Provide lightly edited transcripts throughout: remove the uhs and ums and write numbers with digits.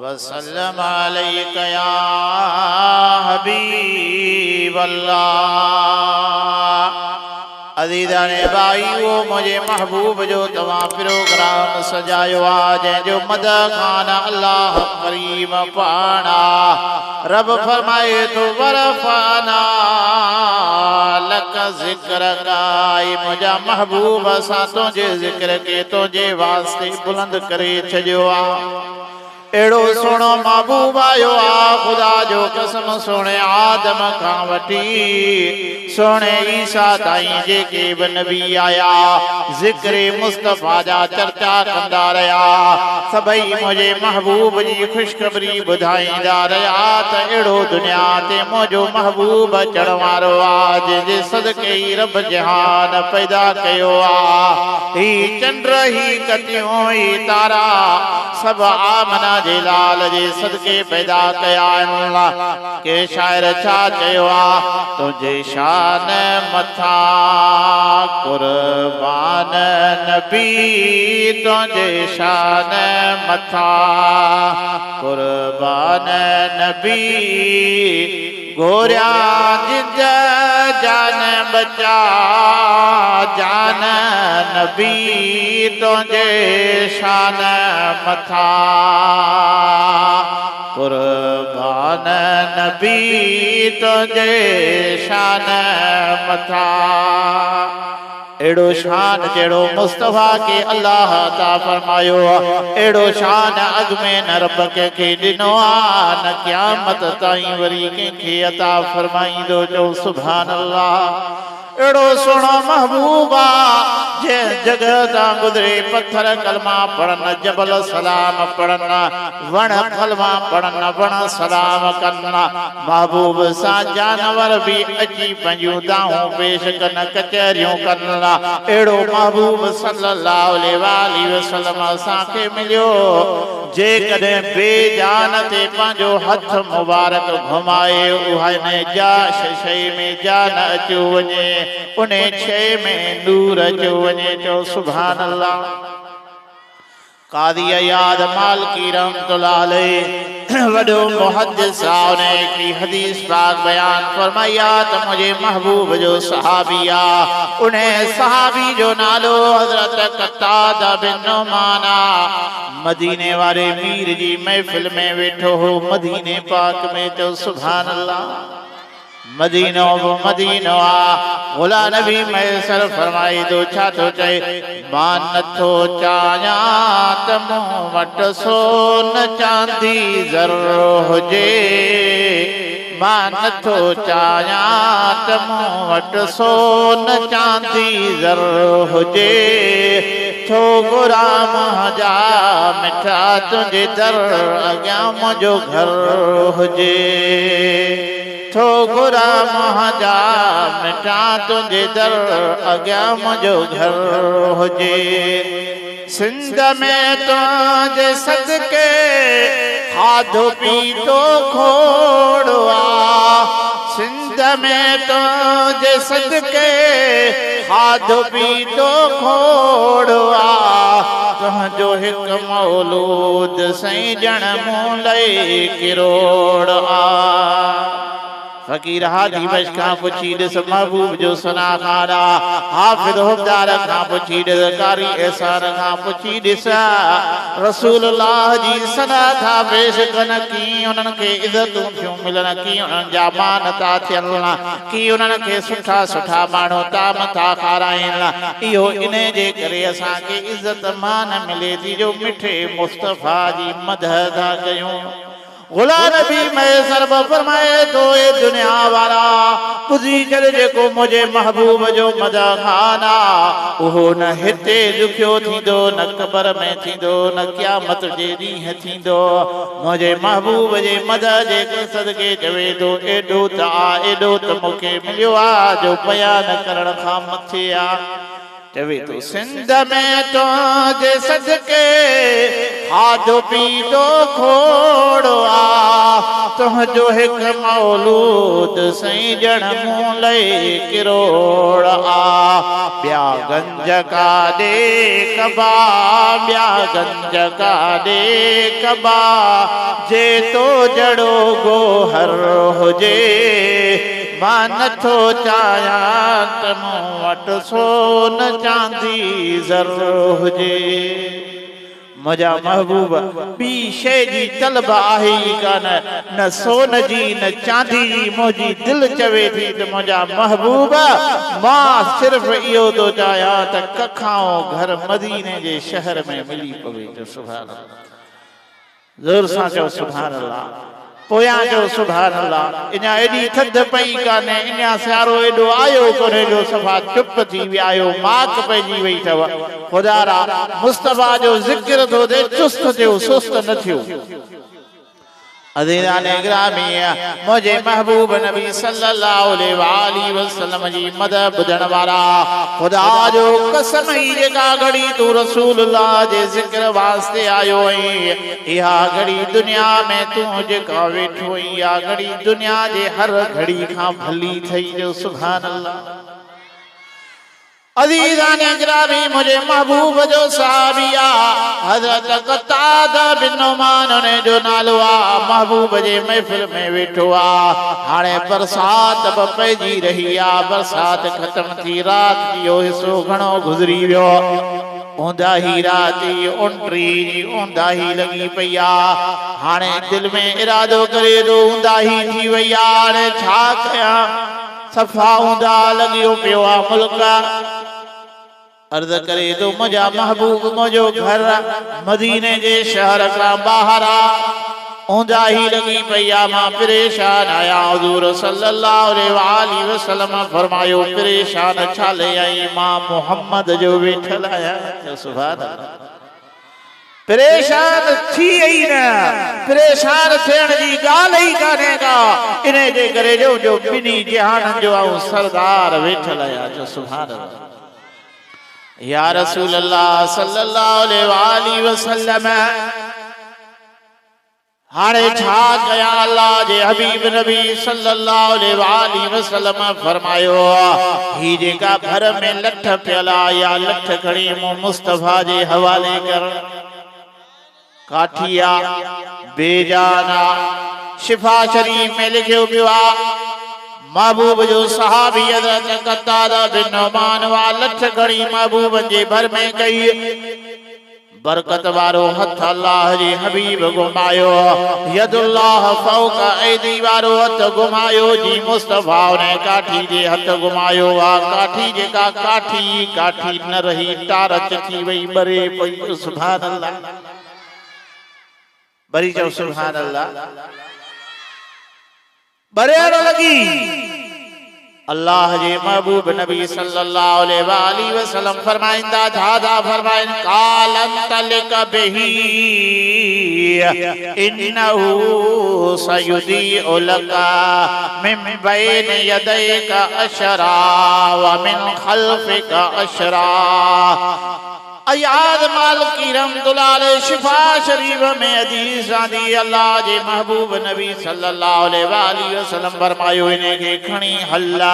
वसल्लम अलैका या हबीब अल्लाह। अज़ीज़ाने भाईओ, मुझे महबूब जो तवा प्रोग्राम सजायो आज जो मदखाना अल्लाह करीम पाना रब फरमाए तो वरफाना लक जिक्र गाए मुझा महबूब असां तुझे जिक्र के तुझे वास्ते बुलंद करे छजो आ। एड़ो सोनो महबूब आयो आ खुदा जो कसम सोने आदम का वठी सोने ईसा ताईं जेके बि नबी आया जिक्र मुस्तफा जा चर्चा कंदा रहा सभई मुझे महबूब जी खुशखबरी बुधाईंदा रहा त एड़ो दुनिया ते मुझो महबूब अचण वारो आ जे सदके ही रब जहान पैदा कयो आ। ही चंद्र ही कतियों ही तारा सब आमना जे लाल जे सदके पैदा कया के शायर छा चयो आ तुझे शान मथा कुर्बान नबी तुझे शान मथा कुर्बान नबी गोरिया जिंद जान बचा जान नबी तुझे शान मथा कुर्बान नबी तुझे शान मथा। एड़ो शान जेड़ो मुस्तफा के अल्लाह ता फरमायो एड़ो शान अग में न रब के दिनो न क़यामत ताईं वरी के अता फरमाईंदो जो सुभान अल्लाह। एड़ो सोना महबूबा जे जगह ता गुजरे पत्थर कलमा पढ़न जबल सलाम पढ़न वण कलमा पढ़न वण सलाम करना महबूब सा जानवर भी अची पंजू दाऊं पेश कन कचहरियों करना। एड़ो महबूब सल्लल्लाहु अलैहि वसल्लम सा के मिलियो जे कदे बेजान ते पांजो हथ मुबारक घुमाए उहने जा शय में जान अचो वने उन्हें छे में नूर अचो वने चो सुभान अल्लाह। कादी याद मालकी रहमतुल्लाह अलैह वडो मुहद्दिस साहब ने की हदीस पाक बयान फरमाया तो मुझे महबूब जो सहाबिया उन्हें सहाबी जो नालो हजरत कतादा बिन नुमाना मदीने वाले मीर जी महफिल में बैठो हो मदीने पाक में तो सुभान अल्लाह। मदीनो वो मदीनो आ गुला नबी मैसर फरमाई दो छा तो चए मान नथो चाया तमो वट सोन चांदी ज़रो हुजे मान नथो चाया तमो वट सोन चांदी ज़रो हुजे छो गुराम जा मिठा तुझे दर अॻियां मुंहिंजो घर हुजे थो गुराम जा मिठा तुझे दर अॻियां मुंहिंजो घर हुजे। सिंध में तुझे सदके खाधो पीतो खोड़ो आ सिंध में तुझे सदके खाधो पीतो खोड़ो आ तुझो हिकु मौलूद सही ॼण मूं लई किरोड़ आ। फकीर हाजी बश खां पुछी ॾिस महबूब जो सना खाना हाफिज़ हुबदार खां पुछी ॾिस कारी एहसान खां पुछी ॾिस रसूलुल्लाह जी सना था पेश कन की उन्हनि खे इज़तूं थियूं मिलनि की उन्हनि जा मान था थियनि की उन्हनि खे सुठा सुठा माण्हू ताम था खाराइनि इहो इन जे करे असांखे इज़त मान मिले थी जो मिठे मुस्तफा जी मदह था कयूं। गुला नबी मैसर फरमाए तो ए दुनिया वाला पुजी करे जेको मुझे महबूब जो मदा खाना उहो न हिते दुखियो थींदो न कबर में थींदो न क़यामत जे ॾींहुं थींदो मुझे महबूब जे मदा जे सदके चवे तो एॾो त आ एॾो त मूंखे मिलियो आ जो बयान करण खां मथे आ। चवे तो सिंध में तुझे सदके खाधो पीतो खोड़ो आ तुझो एक मौलूद सई जण मूं लई किरोड़ आ ब्या गंज का दे कबा ब्या गंज का दे कबा जे तो जड़ो गोहर हुजे मां नथो चाहियां त मूं वटि सोन चांदी ज़र हुजे मुझा महबूब बी शइ जी तलब आहे कान न सोन जी न चांदी जी मुंहिंजी दिल चवे थी त मुझा महबूब मां सिर्फ इहो थो चाहियां त कखाओ घर मदीने जे शहर में मिली पवे जो सुभान अल्लाह ज़ोर सां चओ सुभान अल्लाह पोयां जो सुभान अल्लाह इना एडी थद पई काने इना सारो एडो आयो कोने जो सफा चुप थी वियायो माक पइजी वई थव खुदा रा मुस्तफा जो जिक्र थो दे चुस्त थियो सुस्त न थियो अज़ीज़ाने ग्रामी मुझे महबूब नबी सल्लल्लाहु अलैहि वसल्लम जी मदद ॿुधण वारा खुदा जो कसम ही जेका घड़ी तू रसूलुल्लाह जे जिक्र वास्ते आयो है इहा घड़ी दुनिया में तू जेका वेठो या घड़ी दुनिया जे हर घड़ी खां भली थई जो सुभान अल्लाह अज़ीज़ाने ग्रामी मुझे महबूब जो साहबिया हजरत कतादा बिन नुमान ने जो नालो आ महबूब जे महफिल में वेठो आ हाणे बरसात पइजी रही आ बरसात खत्म थी रात जो हिस्सो घणो गुज़री वियो ऊंदा ही राती उंटरी ऊंदा ही लगी पई आ हाणे दिल में इरादो करे तो ऊंदा ही थी वई आ हाणे छा कयां सफ़ा ऊंदा लगियो पियो आ मुल्का अर्ज करे तो मुझा महबूब मुझो घर मदीने जे शहर का बाहर आ ऊंदा ही लगी पई मां परेशान आया हुजूर सल्लल्लाहु अलैहि वसल्लम फरमायो परेशान छा ले आई मां मोहम्मद जो वेठल आया सुभान अल्लाह परेशान थी आई न परेशान थियण जी ॻाल्हि ही कान्हे का इने जे करे जो बिनी जहान जो सरदार वेठल आया जो सुभान अल्लाह या रसूल अल्लाह सल्लल्लाहु अलैहि वसल्लम हाणे छा कया अल्लाह जे हबीब नबी सल्लल्लाहु अलैहि वसल्लम फरमायो ही जेका घर में लठ पियला या लठ खड़ी मु मुस्तफा जे हवाले कर काठिया बेजाना शिफा शरीफ में लिखियो पियो आ महबूब जो सहाबी हज़रत कतादा बिन नुमान वा लठ घड़ी महबूब जे भर में गई बरकत वारो हथ अल्लाह जी हबीब घुमायो यदुल्लाह फौक ऐदी वारो हथ घुमायो जी मुस्तफा ने काठी जे हथ घुमायो आ काठी जेका काठी न रही टारच थी वई बरे पई सुभान अल्लाह बरी जो सुभान अल्लाह बरेर लगी अल्लाह जे महबूब नबी सल्लल्लाहु अलैहि वसल्लम फरमाइंदा जादा फरमाइन कालन तलक बिही इन्नहु सयुदी उलका मिन बैन यदैका अशरा व मिन खल्फिका अशरा अयाद मालिकी रहमतुल्लाह अलैह शिफा शरीफ में हदीस आंदी अल्लाह जे महबूब नबी सल्लल्लाहु अलैहि वसल्लम फरमायो इने के खणी हल्ला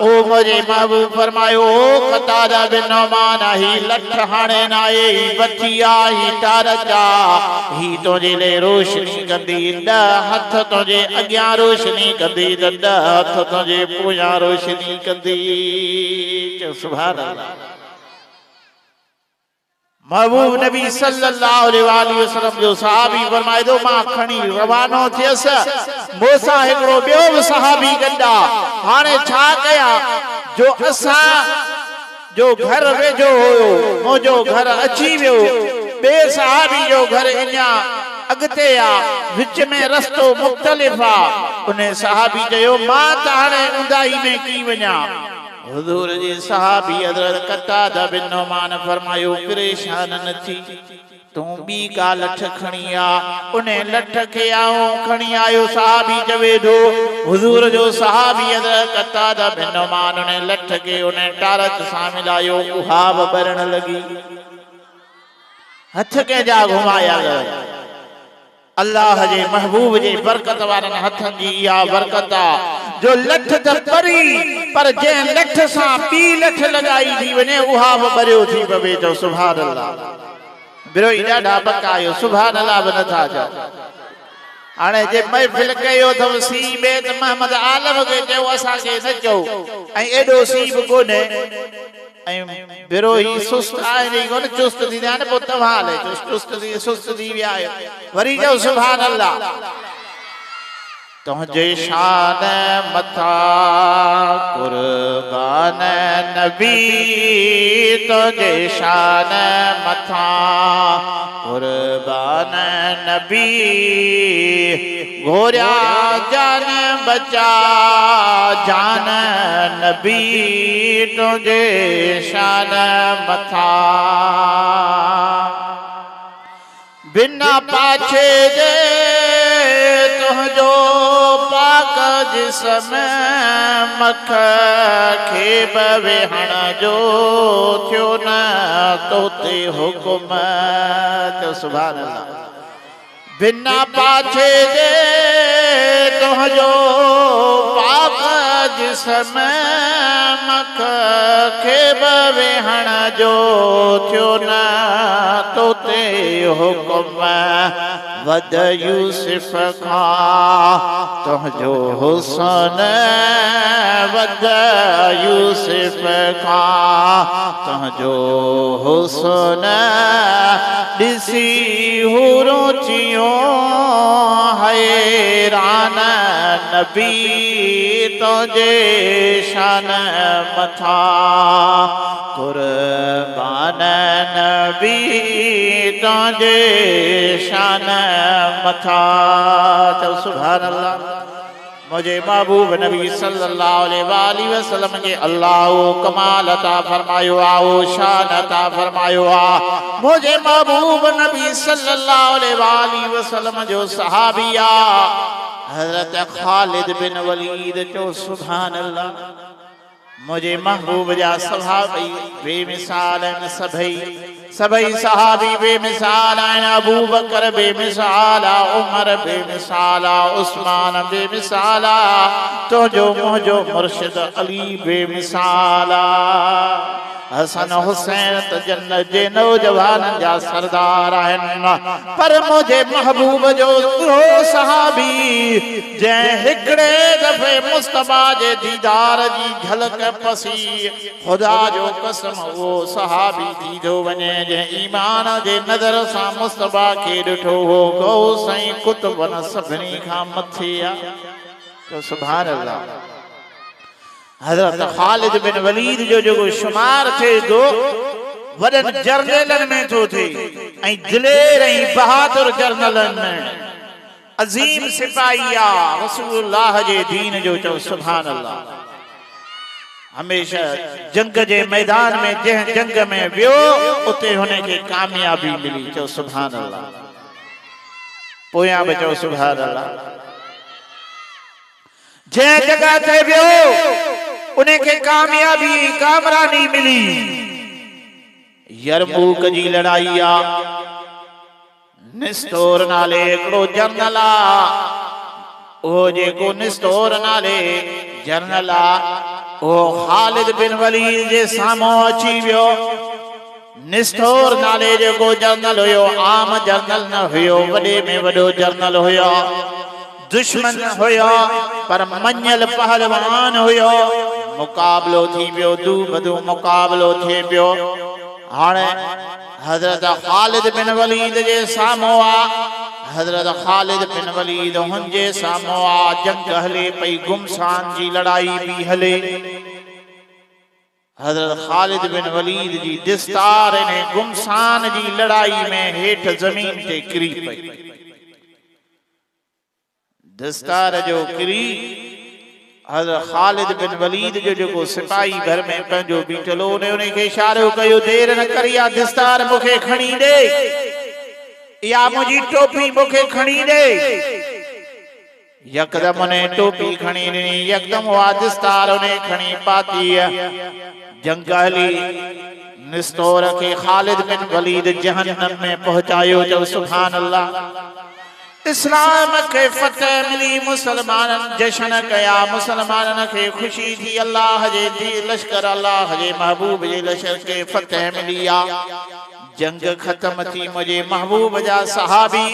ओ मुझे महबूब फरमायो ओ कतादा बिन नुमान ही लठ हाणे नाए ही बथिया ही टारचा ही तोजे ले रोशनी कंदी द हथ तोजे अग्यां रोशनी कंदी द हथ तोजे पोयां रोशनी कंदी सुभान अल्लाह महबूब नबी सल्लल्लाहु अलैहि वसल्लम जो सहाबी फरमाए दो मां खणी रवानो थियस मोसा एकड़ो बियो भी सहाबी गंडा हाने छा कया जो असा जो घर वेजो होयो मोजो घर अची वियो बे सहाबी जो घर इन्या अगते आ विच में रस्तो मुख्तलिफ आ उन्हें सहाबी कयो मां त हाने उंदाई में की वञा हुजूर जी सहाबी हज़रत कतादा बिन नुमान फरमायो परेशान न थी तू बी का लठ खणी आ उन्हें लठ के आओ खणी आयो सहाबी चवे दो हुजूर जो सहाबी हज़रत कतादा बिन नुमान ने लठ के उन्हें टारच सा मिलायो उहाब बरण लगी हथ के जा घुमाया गया अल्लाह जे महबूब जे बरकत वारन हथन जी या बरकत जो लठ त परी पर जे लठ सा पी लठ लगाई थी वने उहा बरियो थी पवे तो सुभान अल्लाह बिरो ॾाढा बकायो सुभान अल्लाह बन था जा आने जे महफिल कयो थव सीबे त मोहम्मद आलम के चयो असा के न चो ऐ एडो सीब कोने बिरो ही सुस्त आए नहीं कोन चुस्त थी ने पो तवाले चुस्त थी सुस्त थी विया वरी जो सुभान अल्लाह तुझे शान मथा कुर्बान नबी तुझे शान मथा कुर्बान नबी घोरिया जान बचा जान नबी तुझे शान मथा बिना पाछे जे तुझो पाक जिसम मख खेब वेहण जो थियो न तोते हुकुम तो सुभान अल्लाह बिना पाछे जे तुझो पाक जिसम मख खेब वेहण जो थियो न तोते हुकुम वद यूसुफ खा तुझो हुसन वद यूसुफ खा तुझो हुसन ॾिसी हुरो थियो हैरान नबी तुझे शान मथा कुर्बान नबी तुझे शान मथा तो सुभान अल्लाह मुझे महबूब नबी सल्लल्लाहु अलैहि वसल्लम के अल्लाह कमाल अता फरमायो आओ शान अता फरमायो आ मुझे महबूब नबी सल्लल्लाहु अलैहि वसल्लम जो सहाबिया हजरत खालिद बिन वलीद जो सुभान अल्लाह मुझे महबूब जा सहाबी बेमिसाल सभई सभई सहाबी बेमिसाल अबू बकर बेमिसाल उमर बेमिसाल उस्मान बेमिसाल तो जो मुझो मुर्शिद अली बेमिसाल हसन हुसैन त जन्नत जे नौजवान जा सरदार आहिन पर मुझे महबूब जो सहाबी जे हिकड़े दफे मुस्तफा जे दीदार जी झलक पसी खुदा जो कसम वो सहाबी थी जो वने जे ईमान जे नजर सा मुस्तफा के ॾिठो हो गो सई कुतुबन सभनी खां मथे आ तो सुभान अल्लाह हजरत खालिद बिन वलीद जो शुमार थे दो वडन जर्नलन में तो थे ऐं दिलेर ऐं बहादुर जर्नलन में अजीम सिपाहिया रसूलुल्लाह जे दीन जो चो सुभान अल्लाह हमेशा जंग जे मैदान में जह जंग में वियो उते होने के कामयाबी मिली चो सुभान अल्लाह पोया में चो सुभान अल्लाह जह जगह ते वियो उन्हें के कामयाबी कामरानी मिली यरमूक जी लड़ाई आ निस्तोर नाले एकड़ो जर्नल आ ओ जेको निस्तोर नाले जर्नल आ ओ खालिद बिन वलीद जे सामो अची वियो निस्तोर नाले जेको जर्नल हुयो आम जर्नल न हुयो वडे में वडो जर्नल हुयो दुश्मन हुयो पर मञल पहलवान हुयो मुकाबलो थी पियो दू बदू मुकाबलो थे पियो हाणे हजरत खालिद बिन वलीद जे सामो आ हजरत खालिद बिन वलीद हुन जे सामो आ जंग हले पई गुमसान जी लड़ाई भी हले हजरत खालिद बिन वलीद जी दिस्तार ने गुमसान जी लड़ाई में हेठ जमीन ते किरी पई दस्तार जो किरी हजरत खालिद बिन वलीद जो सिपाही घर में पंहिंजो बीठलो ने उन्हें के इशारो कयो देर न करिया दस्तार मुखे खणी दे या मुझी टोपी मुखे खणी दे यकदम ने टोपी खणी ॾिनी यकदम वा दस्तार ने खणी पाती जंग हली निस्तोर के खालिद बिन वलीद जहन्नम में पहुंचायो। जो सुभान अल्लाह। इस्लाम के फतेह मिली, मुसलमान जश्न कया, मुसलमान के खुशी थी। अल्लाह जे दी लश्कर, अल्लाह जे महबूब जे लश्कर के फतेह मिलिया। जंग खत्म थी, मुझे महबूब जा सहाबी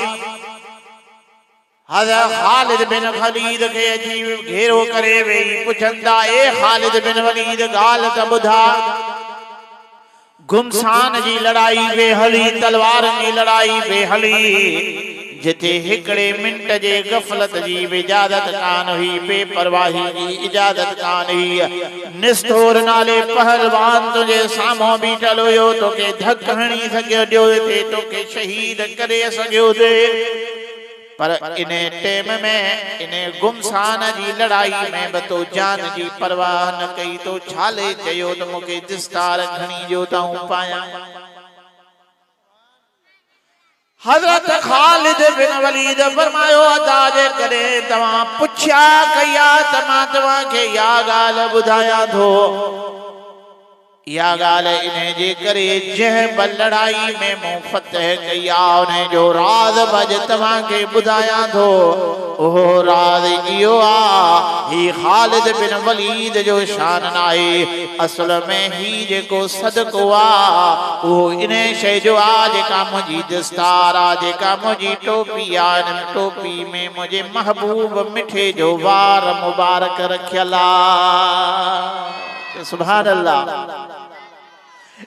हज़रत खालिद बिन वलीद के अची घेरो करे वेई पुछंदा, ए खालिद बिन वलीद गाल त बुधा। गुमसान जी लड़ाई वे हली, तलवार जी लड़ाई वे हली, जिथे हिकड़े मिंट जे गफलत जी इजाजत कान हुई, बेपरवाही जी इजाजत कान हुई। निस्तोर नाले पहलवान तुझे सामो बीठल हुयो, तोखे धक हणी सघियो थे, तोखे शहीद करे सघियो थे। पर इन्हें टेम में, इन्हें गुमसान जी लड़ाई में बतो जान जी परवाह न कई, तो छाले चयो तो मुके दिस्तार घणी जो ताऊं पाया। हजरत खालिद बिन वलीद फरमायो, अदा जे करे तवां पुछया कया त मां तवां के या गाल बुधाया थो। या गाल इन्हें जे करे जह लड़ाई में मूं फतेह कया, उन्हें जो राज बज तवां के बुधाया थो। ओहो राज इहो आ, ही खालिद बिन वलीद जो शान नाहे, असल में ही जेको सदको आ वो इन्हें शय जो आ, जेका मुझी दस्तार आ, जेका मुझी टोपी आ। इन टोपी में मुझे महबूब मिठे जो वार मुबारक रखियला। सुभान अल्लाह।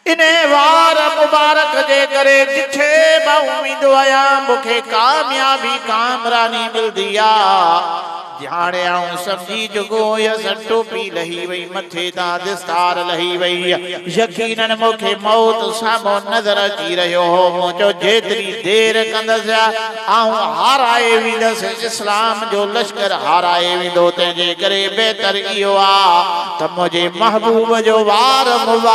इन्हें वार मुबारक जे करे जिथे बा उम्मीद आया मुखे कामयाबी कामरानी मिल दिया। जाने आऊं समझी जुगो यस टोपी लही वई, मथे ता दस्तार लही वई। यकीनन मुखे मौत सामो नजर अची रहियो हो। मुझो जेतरी देर कंदस आऊं हाराए विंदस, इस्लाम जो लश्कर हाराए विंदो। तंहिंजे करे बेहतर इहो आ त मुझे महबूब जो वार मुबारक